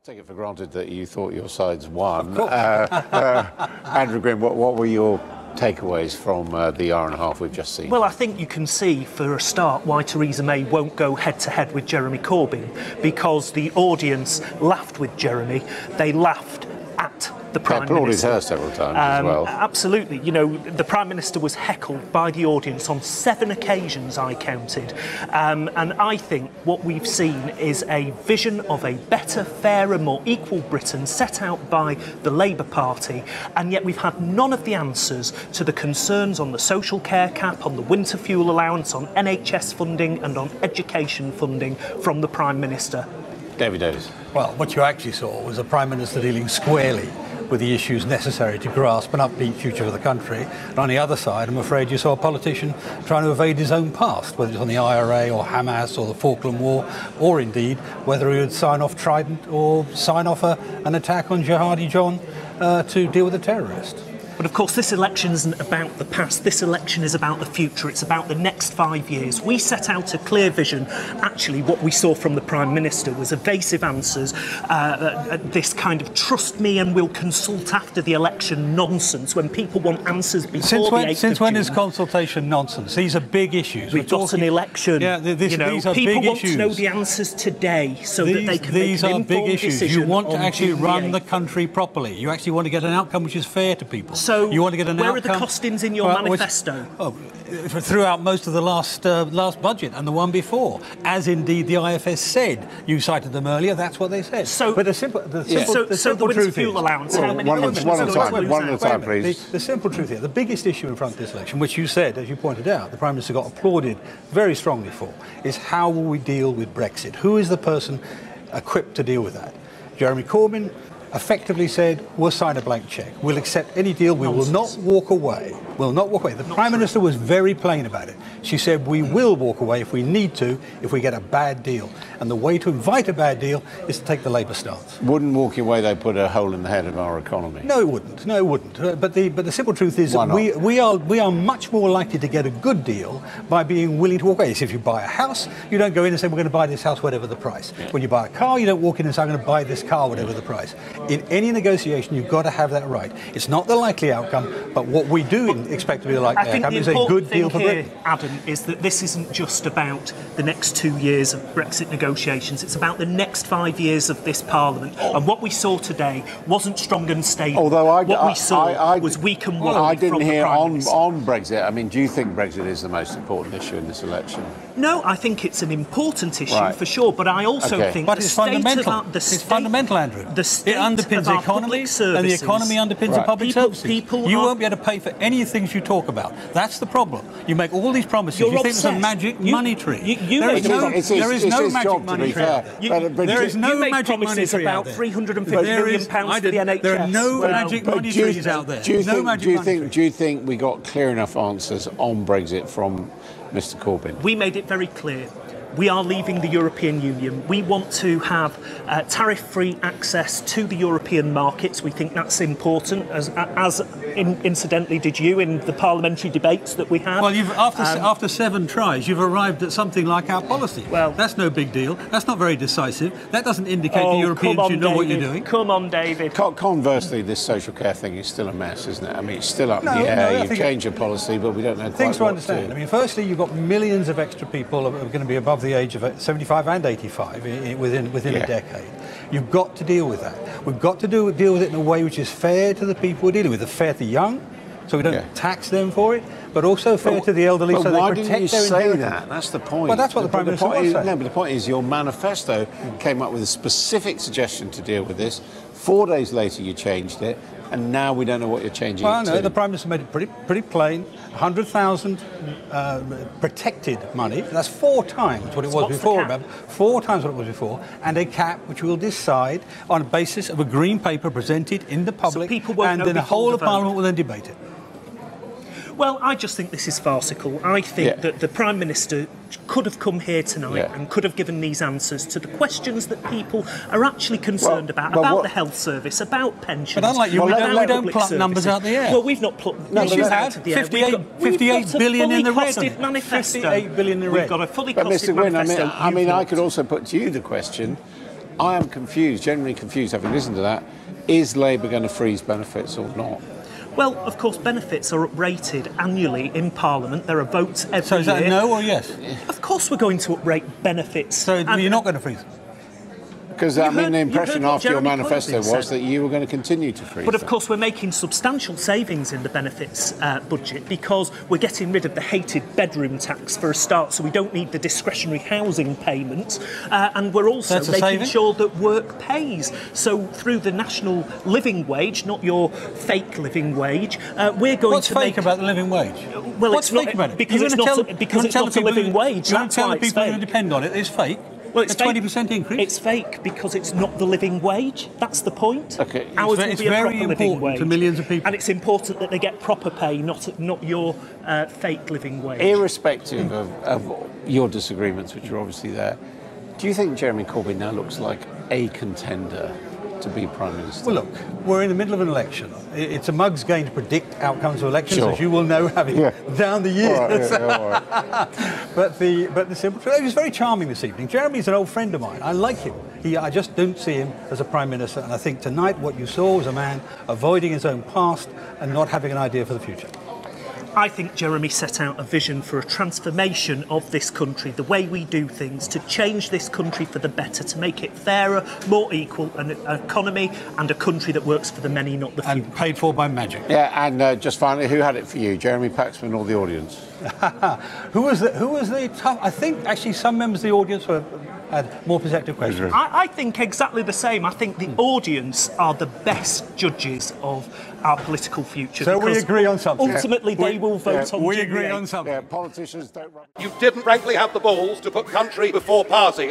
Take it for granted that you thought your sides won. Andrew Gwynne, what were your takeaways from the hour and a half we've just seen? Well, I think you can see, for a start, why Theresa May won't go head-to-head with Jeremy Corbyn, because the audience laughed with Jeremy. They laughed at the Prime Minister. Her several times as well. Absolutely. You know, the Prime Minister was heckled by the audience on 7 occasions, I counted. And I think what we've seen is a vision of a better, fairer, more equal Britain set out by the Labour Party, and yet we've had none of the answers to the concerns on the social care cap, on the winter fuel allowance, on NHS funding and on education funding from the Prime Minister. David Davis. Well, what you actually saw was a Prime Minister dealing squarely with the issues necessary to grasp an upbeat future for the country. And on the other side, I'm afraid you saw a politician trying to evade his own past, whether it's on the IRA or Hamas or the Falkland War, or indeed whether he would sign off Trident or sign off an attack on Jihadi John to deal with a terrorist. But of course, this election isn't about the past. This election is about the future. It's about the next 5 years. We set out a clear vision. Actually, what we saw from the Prime Minister was evasive answers, this kind of trust me and we'll consult after the election nonsense when people want answers before the 8th of June. Since when is consultation nonsense? These are big issues. We've got an election. Yeah, these are people big want issues. to know the answers today so that they can make an informed big issues. decision. You want to actually run the 8th. country properly. You actually want to get an outcome which is fair to people. So you want to get an where outcome, are the costings in your manifesto? Throughout most of the last budget and the one before, as indeed the IFS said. You cited them earlier. That's what they said. So, but the simple winter truth fuel is, allowance. How many one at a time, please. The simple truth here, the biggest issue in front of this election, which you said, as you pointed out, the Prime Minister got applauded very strongly for, is how will we deal with Brexit? Who is the person equipped to deal with that? Jeremy Corbyn effectively said, we'll sign a blank cheque. We'll accept any deal. We will not walk away. We'll not walk away. The Prime Minister was very plain about it. She said, we will walk away if we need to, if we get a bad deal. And the way to invite a bad deal is to take the Labour stance. Wouldn't walking away, though, put a hole in the head of our economy? No, it wouldn't. No, it wouldn't. But the simple truth is that we are much more likely to get a good deal by being willing to walk away. So if you buy a house, you don't go in and say, we're going to buy this house, whatever the price. Yeah. When you buy a car, you don't walk in and say, I'm going to buy this car, whatever the price. In any negotiation, you've got to have that right. It's not the likely outcome, but what we do expect to be the likely outcome is a good deal for Britain. Adam, is that this isn't just about the next 2 years of Brexit negotiations. It's about the next 5 years of this Parliament. And what we saw today wasn't strong and stable. Although what we saw was weak and wobbly. I didn't hear on Brexit. I mean, do you think Brexit is the most important issue in this election? No, I think it's an important issue for sure, but I also think but it's fundamental. It's fundamental, Andrew. It underpins the economy, and the economy underpins the public services. You won't be able to pay for any of the things you talk about. That's the problem. You make all these promises. You think it's a magic money tree. There is no magic money tree out there. There is no magic money tree out there. £350 million for the NHS. There are no magic money trees out there. Do you think we got clear enough answers on Brexit from Mr. Corbyn? We made it very clear. We are leaving the European Union. We want to have tariff-free access to the European markets. We think that's important, as incidentally did you in the parliamentary debates that we had. Well, after 7 tries, you've arrived at something like our policy. Well, that's no big deal. That's not very decisive. That doesn't indicate the Europeans you know what you're doing. Come on, David. Conversely, this social care thing is still a mess, isn't it? I mean, it's still up in the air. You've changed your policy, but we don't know quite things to what understand. to. I mean, firstly, you've got millions of extra people who are going to be above the age of 75 and 85 within a decade. You've got to deal with that. We've got to deal with it in a way which is fair to the people we're dealing with, fair to the young, so we don't tax them for it, but also fair to the elderly, so they protect their inheritance. Why didn't you say that? That's the point. Well, that's what the Prime Minister was saying. No, but the point is your manifesto came up with a specific suggestion to deal with this. 4 days later, you changed it, and now we don't know what you're changing it to. No, the Prime Minister made it pretty plain. 100,000 protected money. That's 4 times what it was before, remember? 4 times what it was before. And a cap which we'll decide on a basis of a green paper presented in the public, and then the whole of Parliament will then debate it. Well, I just think this is farcical. I think that the Prime Minister could have come here tonight and could have given these answers to the questions that people are actually concerned about the health service, about pensions. But unlike you, we don't pluck numbers out the air. Well, we've not plucked numbers out of the air. 58 billion in the red. 58 billion in the red. We've got a fully costed manifesto. I mean, I could also put to you the question, I am confused, genuinely confused, having listened to that. Is Labour going to freeze benefits or not? Well, of course, benefits are uprated annually in Parliament. There are votes every year. So is that a no or yes? Of course we're going to uprate benefits. So you're not going to freeze them? Because I mean, the impression after your Jeremy manifesto Corbyn was that you were going to continue to freeze But of them. course, we're making substantial savings in the benefits budget because we're getting rid of the hated bedroom tax for a start, so we don't need the discretionary housing payments. And we're also making sure that work pays. So through the national living wage, not your fake living wage, we're going What's to fake make... about the living wage? Well, What's it's not, fake about it? because it's not a living wage. You want That's to tell why the people it's who fake. depend on it it's fake? Well, it's a 20% increase? It's fake because it's not the living wage. That's the point. Okay. Ours will It's be a very proper living important wage. to millions of people. And it's important that they get proper pay, not your fake living wage. Irrespective of your disagreements, which are obviously there, do you think Jeremy Corbyn now looks like a contender to be Prime Minister? Well, look, we're in the middle of an election. It's a mug's game to predict outcomes of elections, Sure. as you will know, having down the years. All right, all right. But the simple truth, he was very charming this evening. Jeremy's an old friend of mine. I like him. I just don't see him as a Prime Minister. And I think tonight what you saw was a man avoiding his own past and not having an idea for the future. I think Jeremy set out a vision for a transformation of this country, the way we do things, to change this country for the better, to make it fairer, more equal, an economy and a country that works for the many, not the few. And paid for by magic. Yeah, and just finally, who had it for you, Jeremy Paxman or the audience? Who was the tough? I think actually some members of the audience had more perceptive questions. I think exactly the same. I think the audience are the best judges of our political future. So we agree on something. Ultimately, they will vote on We June agree 8th. on something. Yeah, politicians don't run. You didn't frankly have the balls to put country before party.